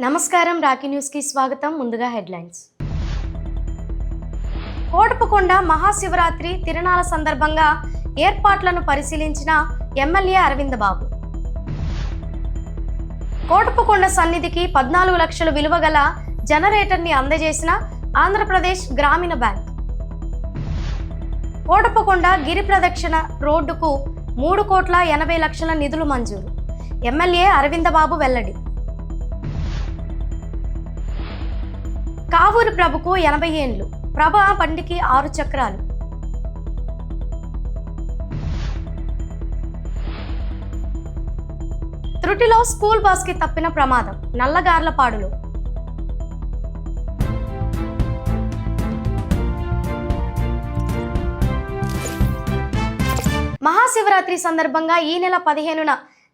నమస్కారం Rocky news కి స్వాగతం. ముందుగా హెడ్లైన్స్. కోటప్పకొండ మహాశివరాత్రి తిరునాళ్ల సందర్భంగా ఏర్పాట్లను పరిశీలించిన ఎమ్మెల్యే అరవింద్ బాబు. కోటప్పకొండ సన్నిధికి 14 లక్షల విలువ గల జనరేటర్ని అందజేసిన ఆంధ్రప్రదేశ్ గ్రామీణ బ్యాంక్. కోటప్పకొండ గిరి ప్రదక్షిణ రోడ్డుకు 3,80,00,000 నిధులు మంజూరు. ఎమ్మెల్యే అరవింద్ బాబు వెల్లడి. కావూరు ప్రభుకు 80 ఏండ్లు. ప్రభ బండికి 6 చక్రాలు. త్రుటిలో స్కూల్ బస్ కి తప్పిన ప్రమాదం నల్లగార్లపాడులో. మహాశివరాత్రి సందర్భంగా ఈ నెల 15న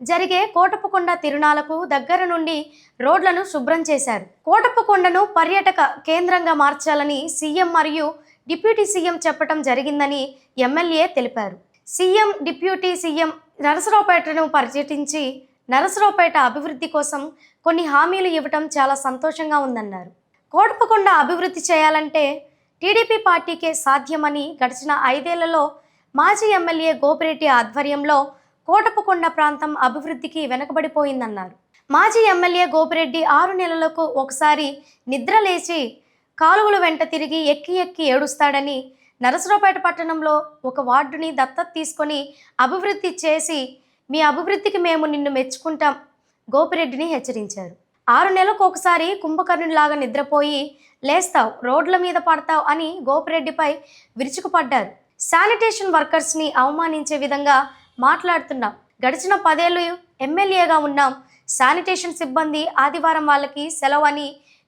జరిగే కోటప్పకొండ తిరునాళ్లకు దగ్గర నుండి రోడ్లను శుభ్రం చేశారు. కోటప్పకొండను పర్యాటక కేంద్రంగా మార్చాలని సీఎం మరియు డిప్యూటీ సీఎం చెప్పడం జరిగిందని ఎమ్మెల్యే తెలిపారు. సీఎం డిప్యూటీ సీఎం నరసరావుపేటను పర్యటించి నరసరావుపేట అభివృద్ధి కోసం కొన్ని హామీలు ఇవ్వటం చాలా సంతోషంగా ఉందన్నారు. కోటప్పకొండ అభివృద్ధి చేయాలంటే టీడీపీ పార్టీకే సాధ్యమని గడిచిన 5 ఏళ్లలో మాజీ ఎమ్మెల్యే గోపిరెడ్డి ఆధ్వర్యంలో కోటప్పకొండ ప్రాంతం అభివృద్ధికి వెనకబడిపోయిందన్నారు. మాజీ ఎమ్మెల్యే గోపిరెడ్డి 6 నెలలకు ఒకసారి నిద్ర లేచి కాలువల వెంట తిరిగి ఎక్కి ఏడుస్తాడని, నరసరావుపేట పట్టణంలో ఒక వార్డుని దత్తత తీసుకొని అభివృద్ధి చేసి మీ అభివృద్ధికి మేము నిన్ను మెచ్చుకుంటాం గోపిరెడ్డిని హెచ్చరించారు. 6 నెలలకు ఒకసారి కుంభకర్ణులాగా నిద్రపోయి లేస్తావు, రోడ్ల మీద పడతావు అని గోపిరెడ్డిపై విరుచుకుపడ్డారు. శానిటేషన్ వర్కర్స్ని అవమానించే విధంగా మాట్లాడుతున్నాం. గడిచిన 10 ఏళ్ళు ఎమ్మెల్యేగా ఉన్నాం. శానిటేషన్ సిబ్బంది ఆదివారం వాళ్ళకి సెలవు అని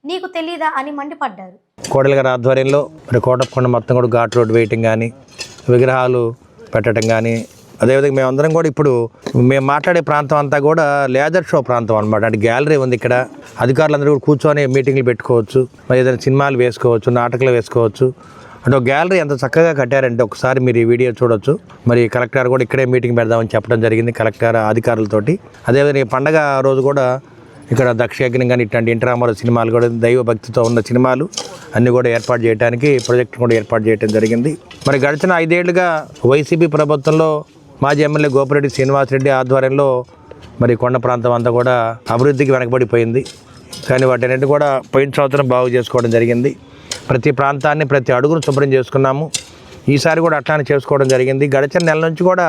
నీకు తెలీదా అని మండిపడ్డారు. కోడెల గారి ఆధ్వర్యంలో కోటప్పకొండ మొత్తం కూడా ఘాట్ రోడ్ వేయటం కానీ, విగ్రహాలు పెట్టడం కానీ, అదేవిధంగా మేమందరం కూడా ఇప్పుడు మేము మాట్లాడే ప్రాంతం అంతా కూడా లేజర్ షో ప్రాంతం అనమాట. అంటే గ్యాలరీ ఉంది ఇక్కడ. అధికారులందరూ కూడా కూర్చొని మీటింగ్లు పెట్టుకోవచ్చు, మరి ఏదైనా సినిమాలు వేసుకోవచ్చు, నాటకాలు వేసుకోవచ్చు. అంటే ఒక గ్యాలరీ ఎంత చక్కగా కట్టారంటే ఒకసారి మీరు ఈ వీడియో చూడొచ్చు. మరి కలెక్టర్ కూడా ఇక్కడే మీటింగ్ పెడదామని చెప్పడం జరిగింది కలెక్టర్ అధికారులతోటి. అదేవిధంగా పండగ రోజు కూడా ఇక్కడ దక్షయజ్ఞం కానీ ఇట్లాంటి ఇంటరామారావు సినిమాలు కూడా దైవ భక్తితో ఉన్న సినిమాలు అన్నీ కూడా ఏర్పాటు చేయడానికి ప్రాజెక్టు కూడా ఏర్పాటు చేయడం జరిగింది. మరి గడిచిన 5 ఏళ్లుగా వైసీపీ ప్రభుత్వంలో మాజీ ఎమ్మెల్యే గోపిరెడ్డి శ్రీనివాసరెడ్డి ఆధ్వర్యంలో మరి కొండ ప్రాంతం అంతా కూడా అభివృద్ధికి వెనకబడిపోయింది. కానీ వాటిని కూడా పోయిన సంవత్సరం బాగు చేసుకోవడం జరిగింది. ప్రతి ప్రాంతాన్ని ప్రతి అడుగును శుభ్రం చేసుకున్నాము. ఈసారి కూడా అట్లానే చేసుకోవడం జరిగింది. గడిచిన నెల నుంచి కూడా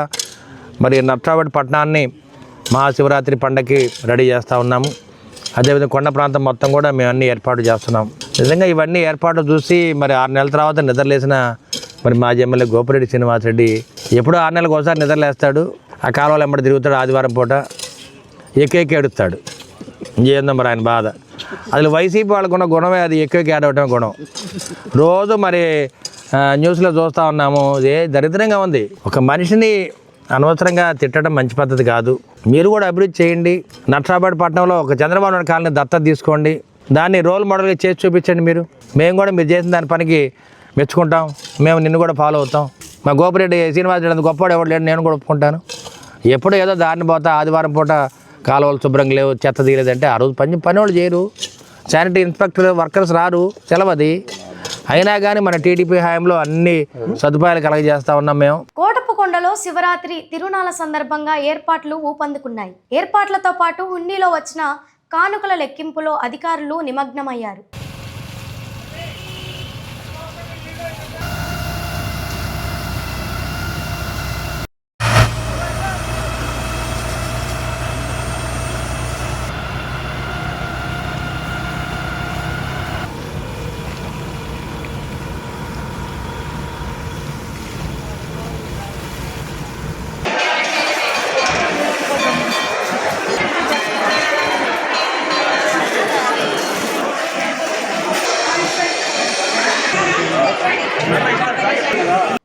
మరి నర్సరావుపేట పట్టణాన్ని మహాశివరాత్రి పండగకి రెడీ చేస్తూ ఉన్నాము. అదేవిధంగా కొండ ప్రాంతం మొత్తం కూడా మేము అన్నీ ఏర్పాటు చేస్తున్నాం. నిజంగా ఇవన్నీ ఏర్పాట్లు చూసి మరి 6 నెలల తర్వాత నిద్రలేసిన మరి మాజీ ఎమ్మెల్యే గోపిరెడ్డి శ్రీనివాసరెడ్డి ఎప్పుడూ 6 నెలలకు ఒకసారి నిద్రలేస్తాడు. ఆ కాలువలో ఎంబడి తిరుగుతాడు. ఆదివారం పూట ఎక్కి ఏడుస్తాడు. ఏందో మరి ఆయన బాధ. అసలు వైసీపీ వాళ్ళకున్న గుణమే అది ఎక్కువ ఏడవటమే గుణం. రోజు మరి న్యూస్లో చూస్తూ ఉన్నాము. ఏ దరిద్రంగా ఉంది. ఒక మనిషిని అనవసరంగా తిట్టడం మంచి పద్ధతి కాదు. మీరు కూడా అభివృద్ధి చేయండి. నర్సరావుపేట పట్టణంలో ఒక చంద్రబాబు నాయుడు కాలనీ దత్తత తీసుకోండి. దాన్ని రోల్ మోడల్గా చేసి చూపించండి. మేము కూడా మీరు చేసిన దాని పనికి మెచ్చుకుంటాం. మేము నిన్ను కూడా ఫాలో అవుతాం. మా గోపిరెడ్డి శ్రీనివాసరెడ్డి అంత గొప్పవాడు ఎవరు లేడు, నేను కూడా ఒప్పుకుంటాను. ఎప్పుడు ఏదో దారిని పోతా ఆదివారం పూట కాలువలు శుభ్రంగా లేవు, చెత్త తీయలేదంటే ఆ రోజు పని వాళ్ళు చేయరు. శానిటరీ ఇన్స్పెక్టర్ వర్కర్స్ రారు, సెలవది. అయినా కానీ మన టీడీపీ హయాంలో అన్ని సదుపాయాలు కలగజేస్తా ఉన్నాం మేము. కోటప్పకొండలో శివరాత్రి తిరునాళ్ల సందర్భంగా ఏర్పాట్లు ఊపందుకున్నాయి. ఏర్పాట్లతో పాటు హుండీలో వచ్చిన కానుకల లెక్కింపులో అధికారులు నిమగ్నమయ్యారు.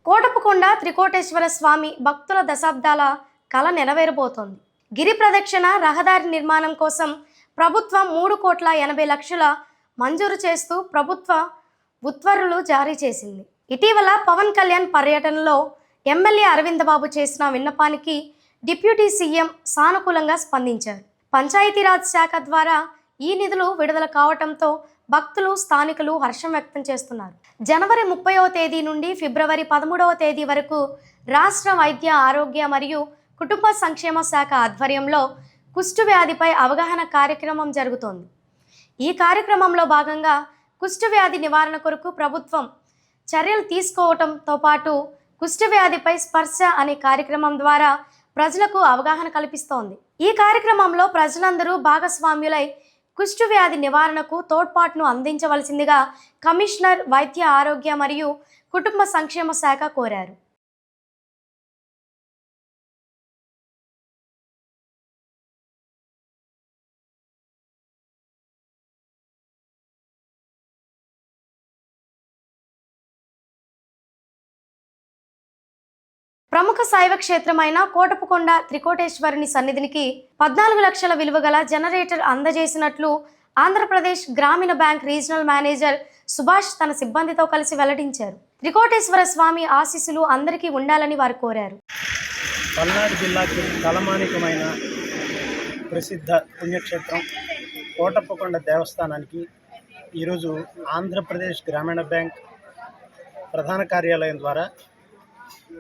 కోటప్పకొండ త్రికోటేశ్వర స్వామి భక్తుల దశాబ్దాల కళ నెరవేరబోతోంది. గిరి ప్రదక్షిణ రహదారి నిర్మాణం కోసం ప్రభుత్వం 3,80,00,000 మంజూరు చేస్తూ ప్రభుత్వ ఉత్తర్వులు జారీ చేసింది. ఇటీవల పవన్ కళ్యాణ్ పర్యటనలో ఎమ్మెల్యే అరవింద్ బాబు చేసిన విన్నపానికి డిప్యూటీ సీఎం సానుకూలంగా స్పందించారు. పంచాయతీరాజ్ శాఖ ద్వారా ఈ నిధులు విడుదల కావటంతో భక్తులు స్థానికులు హర్షం వ్యక్తం చేస్తున్నారు. జనవరి 30వ తేదీ నుండి ఫిబ్రవరి 13వ తేదీ వరకు రాష్ట్ర వైద్య ఆరోగ్య మరియు కుటుంబ సంక్షేమ శాఖ ఆధ్వర్యంలో కుష్టు వ్యాధిపై అవగాహన కార్యక్రమం జరుగుతోంది. ఈ కార్యక్రమంలో భాగంగా కుష్టు వ్యాధి నివారణ కొరకు ప్రభుత్వం చర్యలు తీసుకోవటంతో పాటు కుష్టు వ్యాధిపై స్పర్శ అనే కార్యక్రమం ద్వారా ప్రజలకు అవగాహన కల్పిస్తోంది. ఈ కార్యక్రమంలో ప్రజలందరూ భాగస్వామ్యులై కుష్టు వ్యాధి నివారణకు తోడ్పాటును అందించవలసిందిగా కమిషనర్ వైద్య ఆరోగ్య మరియు కుటుంబ సంక్షేమ శాఖ కోరారు. ప్రముఖ శైవ క్షేత్రమైన కోటపుకొండ త్రికోటేశ్వరుని సన్నిధినికి 14 లక్షల విలువ గల జనరేటర్ అందజేసినట్లు ఆంధ్రప్రదేశ్ గ్రామీణ బ్యాంక్ రీజనల్ మేనేజర్ సుభాష్ తన సిబ్బందితో కలిసి వెల్లడించారు. త్రికోటేశ్వర స్వామి ఆశీస్సులు అందరికీ ఉండాలని వారు కోరారు. పల్నాడు జిల్లాకి తలమానికమైన ప్రసిద్ధ పుణ్యక్షేత్రం కోటపుకొండ దేవస్థానానికి ఈరోజు ఆంధ్రప్రదేశ్ గ్రామీణ బ్యాంక్ ప్రధాన కార్యాలయం ద్వారా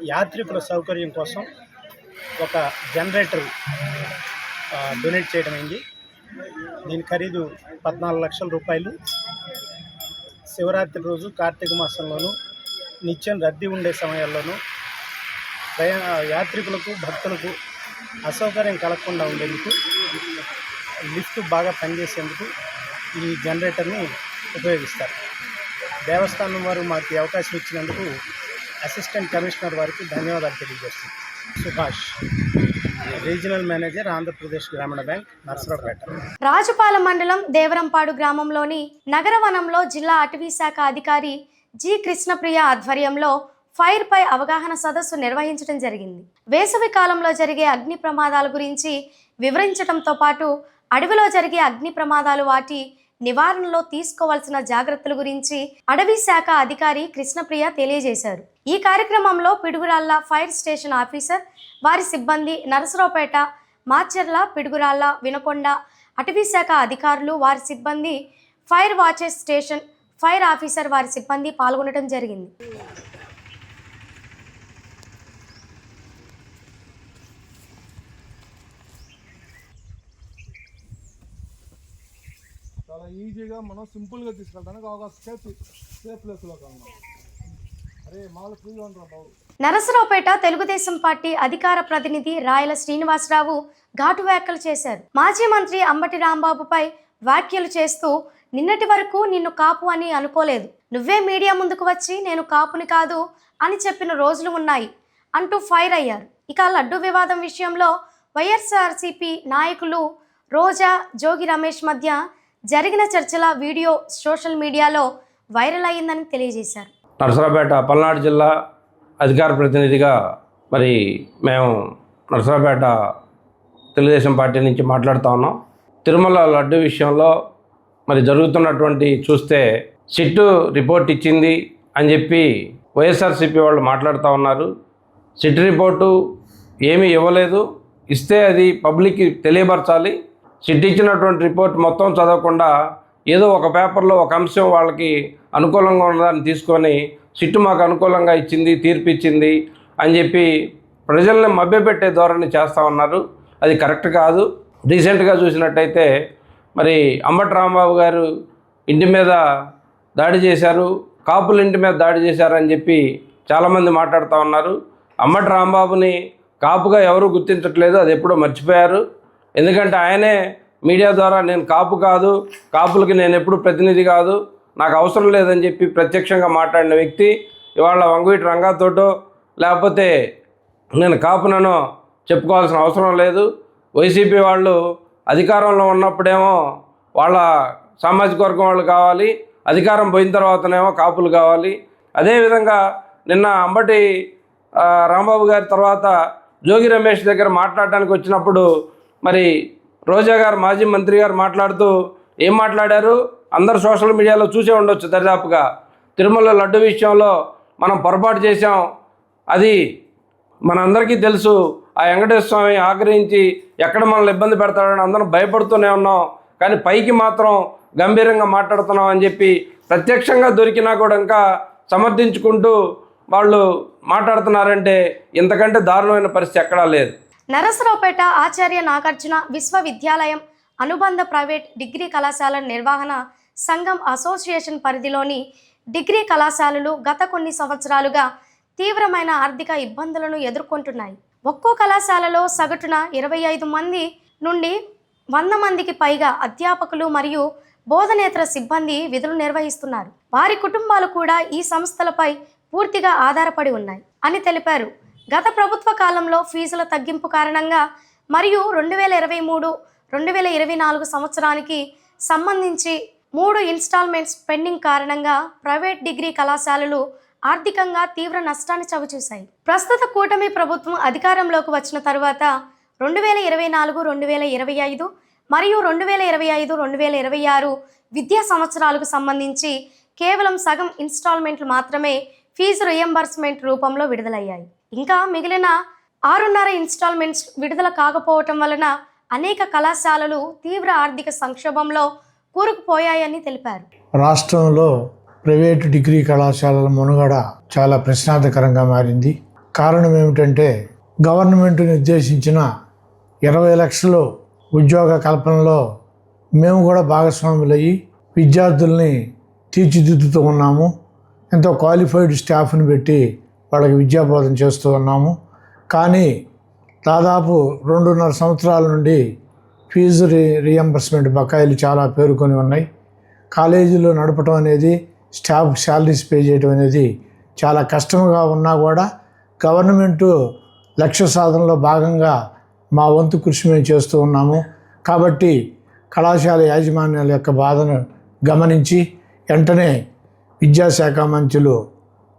యాత్రికుల సౌకర్యం కోసం ఒక జనరేటర్ డొనేట్ చేయడం అయింది. దీని ఖరీదు 14 లక్షల రూపాయలు. శివరాత్రి రోజు కార్తీక మాసంలోనూ నిత్యం రద్దీ ఉండే సమయాల్లోనూ యాత్రికులకు భక్తులకు అసౌకర్యం కలగకుండా ఉండేందుకు లిఫ్ట్ బాగా పనిచేసేందుకు ఈ జనరేటర్ని ఉపయోగిస్తారు. దేవస్థానం వారు మాకు ఈ అవకాశం ఇచ్చినందుకు అసిస్టెంట్ కమిషనర్ వారికి ధన్యవాదాలు తెలియజేస్తుంది. సుభాష్, రీజనల్ మేనేజర్, ఆంధ్రప్రదేశ్ గ్రామీణ బ్యాంక్, నర్సరావుపేట. రాజుపాలెం మండలం దేవరంపాడు గ్రామంలోని నగరవనంలో జిల్లా అటవీ శాఖ అధికారి జి కృష్ణప్రియ ఆధ్వర్యంలో ఫైర్ పై అవగాహన సదస్సు నిర్వహించడం జరిగింది. వేసవి కాలంలో జరిగే అగ్ని ప్రమాదాల గురించి వివరించడంతో పాటు అడవిలో జరిగే అగ్ని ప్రమాదాలు, వాటి నివారణలో తీసుకోవాల్సిన జాగ్రత్తల గురించి అటవీ శాఖ అధికారి కృష్ణప్రియ తెలియజేశారు. ఈ కార్యక్రమంలో పిడుగురాళ్ల ఫైర్ స్టేషన్ ఆఫీసర్, వారి సిబ్బంది, నరసరావుపేట, మాచర్ల, పిడుగురాళ్ల, వినకొండ అటవీ శాఖ అధికారులు, వారి సిబ్బంది, fire watches station fire officer, వారి సిబ్బంది పాల్గొనడం జరిగింది. చాలా ఈజీగా మనం సింపుల్గా తీసుకెళ్ళడానికి అవకాశం సేఫ్ ప్లేస్లో కావాలి. అరే మాలు ఫ్రీగా ఉండరా బాబు. నరసరావుపేట తెలుగుదేశం పార్టీ అధికార ప్రతినిధి రాయల శ్రీనివాసరావు ఘాటు వ్యాఖ్యలు చేశారు. మాజీ మంత్రి అంబటి రాంబాబుపై వ్యాఖ్యలు చేస్తూ, నిన్నటి వరకు నిన్ను కాపు అని అనుకోలేదు, నువ్వే మీడియా ముందుకు వచ్చి నేను కాపుని కాదు అని చెప్పిన రోజులు ఉన్నాయి అంటూ ఫైర్ అయ్యారు. ఇక లడ్డు వివాదం విషయంలో వైఎస్ఆర్సీపీ నాయకులు రోజా, జోగి రమేష్ మధ్య జరిగిన చర్చల వీడియో సోషల్ మీడియాలో వైరల్ అయ్యిందని తెలియజేశారు. నరసరావుపేట పల్నాడు జిల్లా అధికార ప్రతినిధిగా మేము నరసరావుపేట తెలుగుదేశం పార్టీ నుంచి మాట్లాడుతూ ఉన్నాం. తిరుమల లడ్డు విషయంలో జరుగుతున్నటువంటి చూస్తే సిట్టు రిపోర్ట్ ఇచ్చింది అని చెప్పి వైఎస్ఆర్సీపీ వాళ్ళు మాట్లాడుతూ ఉన్నారు. సిట్ రిపోర్టు ఏమీ ఇవ్వలేదు, ఇస్తే అది పబ్లిక్కి తెలియపరచాలి. సిట్ ఇచ్చినటువంటి రిపోర్ట్ మొత్తం చదవకుండా ఏదో ఒక పేపర్లో ఒక అంశం వాళ్ళకి అనుకూలంగా ఉన్నదాన్ని తీసుకొని సిట్టు మాకు అనుకూలంగా ఇచ్చింది, తీర్పు ఇచ్చింది అని చెప్పి ప్రజల్ని మభ్యపెట్టే ధోరణి చేస్తూ ఉన్నారు. అది కరెక్ట్ కాదు. రీసెంట్గా చూసినట్టయితే అంబటి రాంబాబు గారు ఇంటి మీద దాడి చేశారు, కాపుల ఇంటి మీద దాడి చేశారని చెప్పి చాలామంది మాట్లాడుతూ ఉన్నారు. అంబటి రాంబాబుని కాపుగా ఎవరూ గుర్తించట్లేదు, అది ఎప్పుడో మర్చిపోయారు. ఎందుకంటే ఆయనే మీడియా ద్వారా నేను కాపు కాదు, కాపులకి నేను ఎప్పుడు ప్రతినిధి కాదు, నాకు అవసరం లేదని చెప్పి ప్రత్యక్షంగా మాట్లాడిన వ్యక్తి ఇవాళ వంగవీటి రంగాతోటో లేకపోతే నేను కాపుననో చెప్పుకోవాల్సిన అవసరం లేదు. వైసీపీ వాళ్ళు అధికారంలో ఉన్నప్పుడేమో వాళ్ళ సామాజిక వర్గం వాళ్ళు కావాలి, అధికారం పోయిన తర్వాతనేమో కాపులు కావాలి. అదేవిధంగా నిన్న అంబటి రాంబాబు గారి తర్వాత జోగి రమేష్ దగ్గర మాట్లాడడానికి వచ్చినప్పుడు రోజా గారు, మాజీ మంత్రి గారు మాట్లాడుతూ ఏం మాట్లాడారు అందరు సోషల్ మీడియాలో చూసే ఉండొచ్చు. దరిదాపుగా తిరుమల లడ్డు విషయంలో మనం పొరపాటు చేశాం, అది మనందరికీ తెలుసు. ఆ వెంకటేశ్వర స్వామి ఆగ్రహించి ఎక్కడ మనల్ని ఇబ్బంది పెడతాడని అందరం భయపడుతూనే ఉన్నాం. కానీ పైకి మాత్రం గంభీరంగా మాట్లాడుతున్నాం అని చెప్పి ప్రత్యక్షంగా దొరికినా కూడా ఇంకా సమర్థించుకుంటూ వాళ్ళు మాట్లాడుతున్నారంటే ఇంతకంటే దారుణమైన పరిస్థితి ఎక్కడా లేదు. నరసరావుపేట ఆచార్య నాగార్జున విశ్వవిద్యాలయం అనుబంధ ప్రైవేట్ డిగ్రీ కళాశాల నిర్వహణ సంఘం అసోసియేషన్ పరిధిలోని డిగ్రీ కళాశాలలు గత కొన్ని సంవత్సరాలుగా తీవ్రమైన ఆర్థిక ఇబ్బందులను ఎదుర్కొంటున్నాయి. ఒక్కో కళాశాలలో సగటున 25 మంది నుండి 100 మందికి పైగా అధ్యాపకులు మరియు బోధనేతర సిబ్బంది విధులు నిర్వహిస్తున్నారు. వారి కుటుంబాలు కూడా ఈ సంస్థలపై పూర్తిగా ఆధారపడి ఉన్నాయి అని తెలిపారు. గత ప్రభుత్వ కాలంలో ఫీజుల తగ్గింపు కారణంగా మరియు 2023-2024 సంవత్సరానికి సంబంధించి 3 ఇన్స్టాల్మెంట్స్ పెండింగ్ కారణంగా ప్రైవేట్ డిగ్రీ కళాశాలలు ఆర్థికంగా తీవ్ర నష్టాన్ని చవిచూశాయి. ప్రస్తుత కూటమి ప్రభుత్వం అధికారంలోకి వచ్చిన తరువాత 2024-2025 మరియు 2025-2026 విద్యా సంవత్సరాలకు సంబంధించి కేవలం సగం ఇన్స్టాల్మెంట్లు మాత్రమే ఫీజు రియంబర్స్మెంట్ రూపంలో విడుదలయ్యాయి. ఇంకా మిగిలిన 6.5 ఇన్స్టాల్మెంట్స్ విడుదల కాకపోవటం వలన అనేక కళాశాలలు తీవ్ర ఆర్థిక సంక్షోభంలో కూరుకుపోయాయని తెలిపారు. రాష్ట్రంలో ప్రైవేటు డిగ్రీ కళాశాలల మనుగడ చాలా ప్రశ్నార్థకరంగా మారింది. కారణం ఏమిటంటే గవర్నమెంట్ నిర్దేశించిన 20 లక్షలు ఉద్యోగ కల్పనలో మేము కూడా భాగస్వాములయ్యి విద్యార్థుల్ని తీర్చిదిద్దుతూ ఉన్నాము. ఎంతో క్వాలిఫైడ్ స్టాఫ్ని పెట్టి వాళ్ళకి విద్యాబోధన చేస్తూ ఉన్నాము. కానీ దాదాపు 2.5 సంవత్సరాల నుండి ఫీజు రియంబర్స్మెంట్ బకాయిలు చాలా పేరుకొని ఉన్నాయి. కాలేజీలో నడపడం అనేది, స్టాఫ్ శాలరీస్ పే చేయడం అనేది చాలా కష్టంగా ఉన్నా కూడా గవర్నమెంటు లక్ష్య సాధనలో భాగంగా మా వంతు కృషి మేము చేస్తూ ఉన్నాము. కాబట్టి కళాశాల యాజమాన్యాల యొక్క బాధను గమనించి వెంటనే విద్యాశాఖ మంత్రులు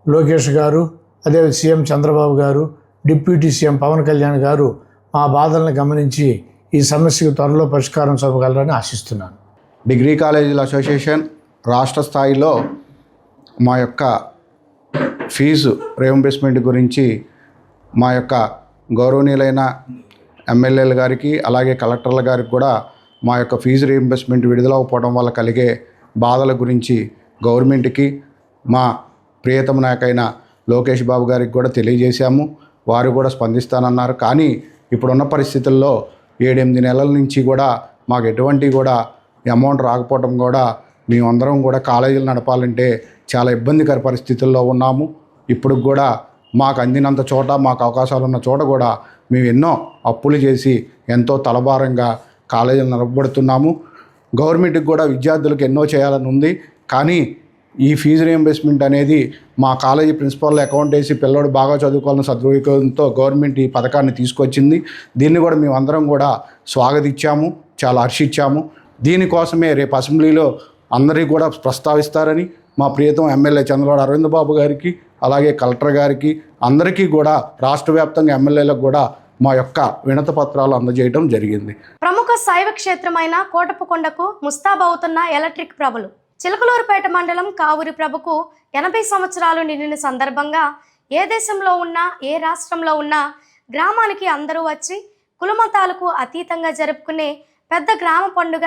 లోకేష్ గారు, అదే సీఎం చంద్రబాబు గారు, డిప్యూటీ సీఎం పవన్ కళ్యాణ్ గారు మా బాధలను గమనించి ఈ సమస్యకు త్వరలో పరిష్కారం చూపగలరని ఆశిస్తున్నాను. డిగ్రీ కాలేజీల అసోసియేషన్ రాష్ట్ర స్థాయిలో మా యొక్క ఫీజు రియంబర్స్మెంట్ గురించి మా యొక్క గౌరవనీయులైన ఎమ్మెల్యేల గారికి అలాగే కలెక్టర్ల గారికి కూడా మా యొక్క ఫీజు రియంబర్స్మెంట్ విడుదలవ్వకపోవడం వల్ల కలిగే బాధల గురించి గవర్నమెంట్కి మా ప్రియతమ నాయకైన లోకేష్ బాబు గారికి కూడా తెలియజేశాము. వారు కూడా స్పందిస్తానన్నారు. కానీ ఇప్పుడున్న పరిస్థితుల్లో 7-8 నెలల నుంచి కూడా మాకు ఎటువంటి కూడా అమౌంట్ రాకపోవడం కూడా మేమందరం కూడా కాలేజీలు నడపాలంటే చాలా ఇబ్బందికర పరిస్థితుల్లో ఉన్నాము. ఇప్పుడు కూడా మాకు అందినంత చోట, మాకు అవకాశాలు ఉన్న చోట కూడా మేము ఎన్నో అప్పులు చేసి ఎంతో తలభారంగా కాలేజీలు నడపబడుతున్నాము. గవర్నమెంట్కి కూడా విద్యార్థులకు ఎన్నో చేయాలని ఉంది. కానీ ఈ ఫీజు రియంబర్స్మెంట్ అనేది మా కాలేజీ ప్రిన్సిపాల్ అకౌంట్ వేసి పిల్లడు బాగా చదువుకోవాలని సద్వినియోగంతో గవర్నమెంట్ ఈ పథకాన్ని తీసుకొచ్చింది. దీన్ని కూడా మేమందరం కూడా స్వాగతించాము, చాలా హర్షించాము. దీనికోసమే రేపు అసెంబ్లీలో అందరికీ కూడా ప్రస్తావిస్తారని మా ప్రియతం ఎమ్మెల్యే చంద్రబాబు అరవింద్ బాబు గారికి అలాగే కలెక్టర్ గారికి అందరికీ కూడా రాష్ట్ర వ్యాప్తంగా ఎమ్మెల్యేలకు కూడా మా యొక్క వినతి పత్రాలు అందజేయడం జరిగింది. ప్రముఖ శైవ క్షేత్రమైన కోటప్పకొండకు ముస్తాబవుతున్న ఎలక్ట్రిక్ ప్రభలు. చిలకలూరుపేట మండలం కావూరి ప్రభకు 80 సంవత్సరాలు నిండిన సందర్భంగా ఏ దేశంలో ఉన్నా, ఏ రాష్ట్రంలో ఉన్నా గ్రామానికి అందరూ వచ్చి కులమతాలకు అతీతంగా జరుపుకునే పెద్ద గ్రామ పండుగ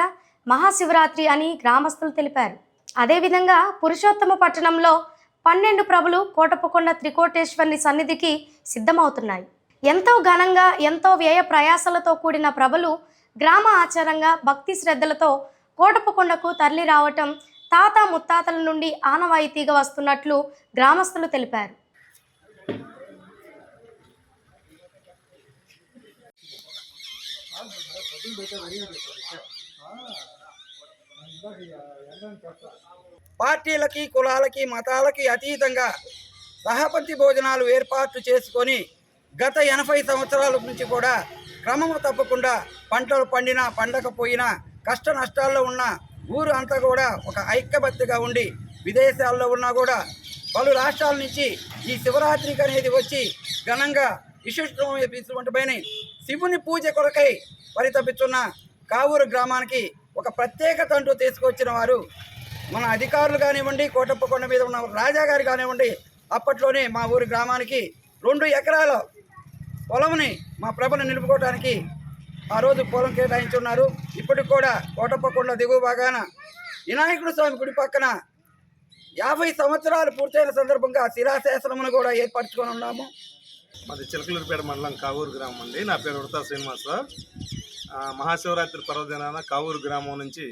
మహాశివరాత్రి అని గ్రామస్తులు తెలిపారు. అదేవిధంగా పురుషోత్తమ పట్టణంలో 12 ప్రభులు కోటప్పకొండ త్రికోటేశ్వరుని సన్నిధికి సిద్ధమవుతున్నాయి. ఎంతో ఘనంగా, ఎంతో వ్యయ ప్రయాసలతో కూడిన ప్రభులు గ్రామ ఆచారంగా భక్తి శ్రద్ధలతో కోటప్పకొండకు తరలి రావటం తాత ముత్తాతల నుండి ఆనవాయితీగా వస్తున్నట్లు గ్రామస్తులు తెలిపారు. పార్టీలకి, కులాలకి, మతాలకి అతీతంగా సహపంక్తి భోజనాలు ఏర్పాటు చేసుకొని గత 80 సంవత్సరాల నుంచి కూడా క్రమము తప్పకుండా పంటలు పండినా పండకపోయినా కష్ట నష్టాల్లో ఉన్న ఊరు అంతా కూడా ఒక ఐక్యబద్ధగా ఉండి విదేశాల్లో ఉన్నా కూడా పలు రాష్ట్రాల నుంచి ఈ శివరాత్రికి అనేది వచ్చి ఘనంగా విశిష్టమైన శివుని పూజ కొరకై పరితపిస్తున్న కావూరు గ్రామానికి ఒక ప్రత్యేకత అంటూ తీసుకొచ్చిన వారు మన అధికారులు కానివ్వండి, కోటప్పకొండ మీద ఉన్న రాజా గారు కానివ్వండి. అప్పట్లోనే మా ఊరి గ్రామానికి 2 ఎకరాల పొలంని మా ప్రభుని నిలుపుకోవడానికి ఆ రోజు పొలం కేటాయించున్నారు. ఇప్పటికి కూడా కోటప్పకొండ దిగువ భాగాన వినాయకుడు స్వామి గుడి పక్కన 50 సంవత్సరాలు పూర్తయిన సందర్భంగా శిలాశాసనమును కూడా ఏర్పరచుకొని ఉన్నాము. మాది చిలకలూరిపేట మండలం కావూరు గ్రామం అండి. నా పేరు ఉడతా శ్రీనివాసరావు. మహాశివరాత్రి పర్వదినాన కావూరు గ్రామం నుంచి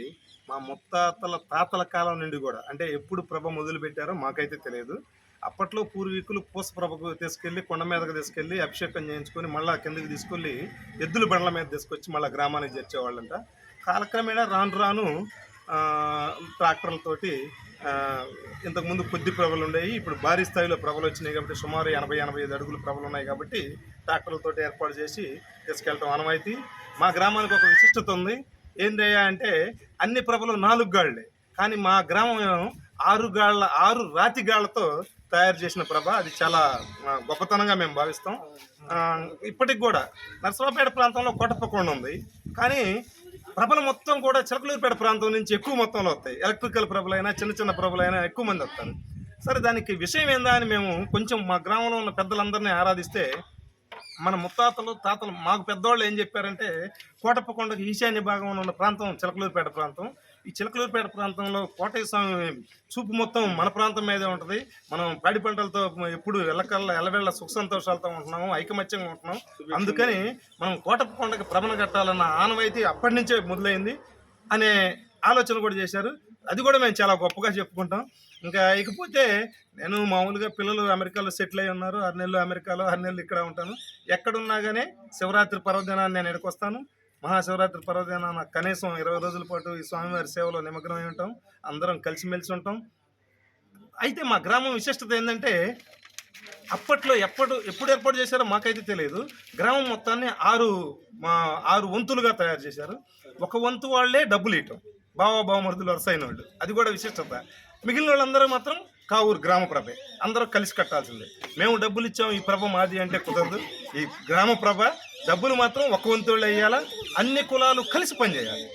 మా ముత్తాతల తాతల కాలం నుండి కూడా, అంటే ఎప్పుడు ప్రభ మొదలుపెట్టారో మాకైతే తెలియదు. అప్పట్లో పూర్వీకులు పూస ప్రభకు తీసుకెళ్ళి కొండ మీదకి తీసుకెళ్ళి అభిషేకం చేయించుకొని మళ్ళీ కిందకి తీసుకెళ్ళి ఎద్దుల బండ్ల మీద తీసుకొచ్చి మళ్ళీ గ్రామానికి చేర్చేవాళ్ళంట. కాలక్రమేణా రాను రాను ట్రాక్టర్లతోటి ఇంతకుముందు కొద్ది ప్రభలు ఉండేవి, ఇప్పుడు భారీ స్థాయిలో ప్రభలు వచ్చినాయి కాబట్టి సుమారు 80-85 అడుగులు ప్రభలు ఉన్నాయి కాబట్టి ట్రాక్టర్లతో ఏర్పాటు చేసి తీసుకెళ్ళటం ఆనవాయితీ. మా గ్రామానికి ఒక విశిష్టత ఉంది. ఏంటయ్యా అంటే అన్ని ప్రభలు 4 గాళ్ళే, కానీ మా గ్రామం 6 రాతి గాళ్లతో తయారు చేసిన ప్రభ. అది చాలా గొప్పతనంగా మేము భావిస్తాం. ఇప్పటికి కూడా నరసరావుపేట ప్రాంతంలో కోటప్పకొండ ఉంది, కానీ ప్రభలు మొత్తం కూడా చిలకలూరిపేట ప్రాంతం నుంచి ఎక్కువ మొత్తంలో వస్తాయి. ఎలక్ట్రికల్ ప్రభలైనా చిన్న చిన్న ప్రభలైనా ఎక్కువ మంది వస్తారు. సరే, దానికి విషయం ఏందా అని మేము కొంచెం మా గ్రామంలో ఉన్న పెద్దలందరినీ ఆరాధిస్తే మన ముత్తాతలు తాతలు మాకు పెద్దవాళ్ళు ఏం చెప్పారంటే, కోటప్పకొండకు ఈశాన్య భాగంలో ఉన్న ప్రాంతం చిలకలూరిపేట ప్రాంతం. ఈ చిలకలూరిపేట ప్రాంతంలో కోటయ్య స్వామి చూపు మొత్తం మన ప్రాంతం మీదే ఉంటుంది. మనం పాడి పంటలతో ఎప్పుడు ఎల్లవేళ్ళ సుఖ సంతోషాలతో ఉంటున్నాము, ఐకమత్యంగా ఉంటున్నాం. అందుకని మనం కోటప్పకొండకి ప్రభను కట్టాలన్న ఆనవాయితీ అప్పటి నుంచే మొదలైంది అనే ఆలోచన కూడా చేశారు. అది కూడా మేము చాలా గొప్పగా చెప్పుకుంటాం. ఇంకా ఇకపోతే నేను మామూలుగా పిల్లలు అమెరికాలో సెటిల్ అయి ఉన్నారు. 6 నెలలు అమెరికాలో, 6 నెలలు ఇక్కడ ఉంటాను. ఎక్కడున్నా కానీ శివరాత్రి పర్వదినాన్ని నేను ఇక్కడికి వస్తాను. మహాశివరాత్రి పర్వదినాన కనీసం 20 రోజుల పాటు ఈ స్వామివారి సేవలో నిమగ్నమై ఉంటాం. అందరం కలిసిమెలిసి ఉంటాం. అయితే మా గ్రామం విశిష్టత ఏంటంటే, అప్పట్లో ఎప్పుడు ఏర్పాటు చేశారో మాకైతే తెలియదు. గ్రామం మొత్తాన్ని 6 వంతులుగా తయారు చేశారు. ఒక వంతు వాళ్ళే డబ్బులు ఇవ్వటం, బావమరుదులు వరుసైన వాళ్ళు. అది కూడా విశిష్టత. మిగిలిన వాళ్ళందరూ మాత్రం కావూరు గ్రామ ప్రభే, అందరూ కలిసి కట్టాల్సిందే. మేము డబ్బులు ఇచ్చాం, ఈ ప్రభ మాది అంటే కుదరదు. ఈ గ్రామ ప్రభ డబ్బులు మాత్రం ఒక వంతుళ్ళు వేయాలా. అన్ని కులాలు కలిసి పనిచేయాలి.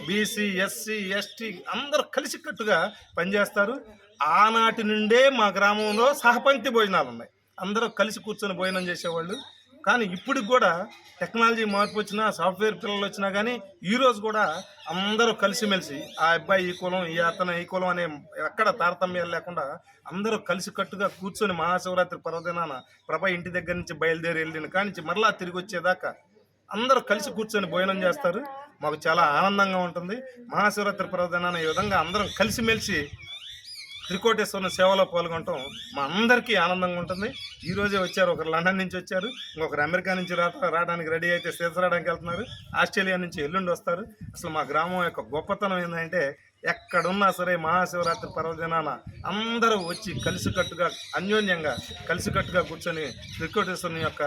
బీసీ, ఎస్సీ, ఎస్టీ అందరూ కలిసికట్టుగా పనిచేస్తారు. ఆనాటి నుండే మా గ్రామంలో సహపంక్తి భోజనాలు ఉన్నాయి. అందరూ కలిసి కూర్చొని భోజనం చేసేవాళ్ళు. కానీ ఇప్పటికి కూడా టెక్నాలజీ మార్పు వచ్చినా, సాఫ్ట్వేర్ పిల్లలు వచ్చినా కానీ ఈరోజు కూడా అందరూ కలిసిమెలిసి, ఆ అబ్బాయి ఈ కులం, ఈ అతను ఈ కులం అనే ఎక్కడ తారతమ్యాలు లేకుండా అందరూ కలిసికట్టుగా కూర్చొని మహాశివరాత్రి పర్వదినాన ప్రభ ఇంటి దగ్గర నుంచి బయలుదేరి వెళ్ళిన కానించి మరలా తిరిగి వచ్చేదాకా అందరూ కలిసి కూర్చొని భోజనం చేస్తారు. మాకు చాలా ఆనందంగా ఉంటుంది. మహాశివరాత్రి పర్వదినాన ఈ విధంగా అందరం కలిసిమెలిసి త్రికోటేశ్వరుని సేవలో పాల్గొనటం మా అందరికీ ఆనందంగా ఉంటుంది. ఈరోజే వచ్చారు, ఒకరు లండన్ నుంచి వచ్చారు, ఇంకొకరు అమెరికా నుంచి రావడానికి రెడీ అయితే రావడానికి వెళ్తున్నారు, ఆస్ట్రేలియా నుంచి ఎల్లుండి వస్తారు. అసలు మా గ్రామం యొక్క గొప్పతనం ఏంటంటే, ఎక్కడున్నా సరే మహాశివరాత్రి పర్వదినాన అందరూ వచ్చి కలిసికట్టుగా అన్యోన్యంగా కలిసికట్టుగా కూర్చొని త్రికోటేశ్వరుని యొక్క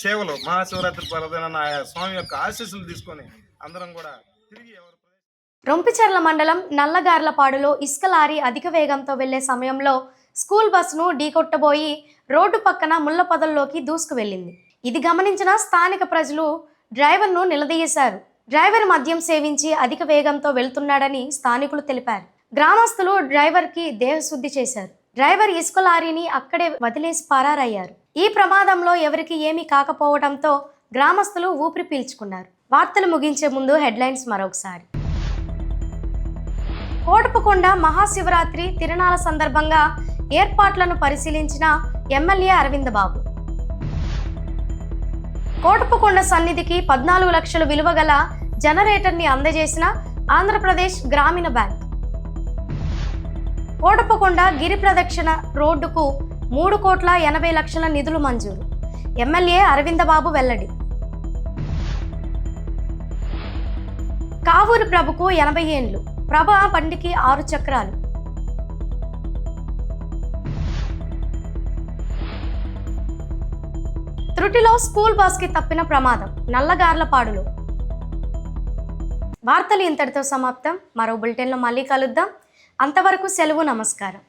సేవలో మహాశివరాత్రి పర్వదినాన ఆయా స్వామి యొక్క ఆశీస్సులు తీసుకొని అందరం కూడా తిరిగి రొంపిచెర్ల మండలం నల్లగార్లపాడులో ఇసుక లారీ అధిక వేగంతో వెళ్లే సమయంలో స్కూల్ బస్సును ఢీకొట్టబోయి రోడ్డు పక్కన ముళ్ల పొదల్లోకి దూసుకు వెళ్ళింది. ఇది గమనించిన స్థానిక ప్రజలు డ్రైవర్ను నిలదీశారు. డ్రైవర్ మద్యం సేవించి అధిక వేగంతో వెళ్తున్నాడని స్థానికులు తెలిపారు. గ్రామస్తులు డ్రైవర్కి దేహశుద్ధి చేశారు. డ్రైవర్ ఇసుక లారీని అక్కడే వదిలేసి పరారయ్యారు. ఈ ప్రమాదంలో ఎవరికి ఏమీ కాకపోవడంతో గ్రామస్తులు ఊపిరి పీల్చుకున్నారు. వార్తలు ముగించే ముందు హెడ్లైన్స్ మరొకసారి. కోటప్పకొండ మహాశివరాత్రి తిరునాళ్ల సందర్భంగా ఏర్పాట్లను పరిశీలించిన ఎమ్మెల్యే అరవింద్ బాబు. కోటప్పకొండ సన్నిధికి 14 లక్షల విలువ గల జనరేటర్ని అందజేసిన ఆంధ్రప్రదేశ్ గ్రామీణ బ్యాంక్. కోటప్పకొండ గిరి ప్రదక్షిణ రోడ్డుకు 3,80,00,000 నిధులు మంజూరు. ఎమ్మెల్యే అరవింద్ బాబు వెల్లడి. కావూరు ప్రభుకు 80 ఏండ్లు. ప్రభ బండికి 6 చక్రాలు. త్రుటిలో స్కూల్ బస్కి తప్పిన ప్రమాదం నల్లగార్లపాడులో. వార్తలు ఇంతటితో సమాప్తం. మరో బులెటిన్లో మళ్ళీ కలుద్దాం. అంతవరకు సెలవు. నమస్కారం.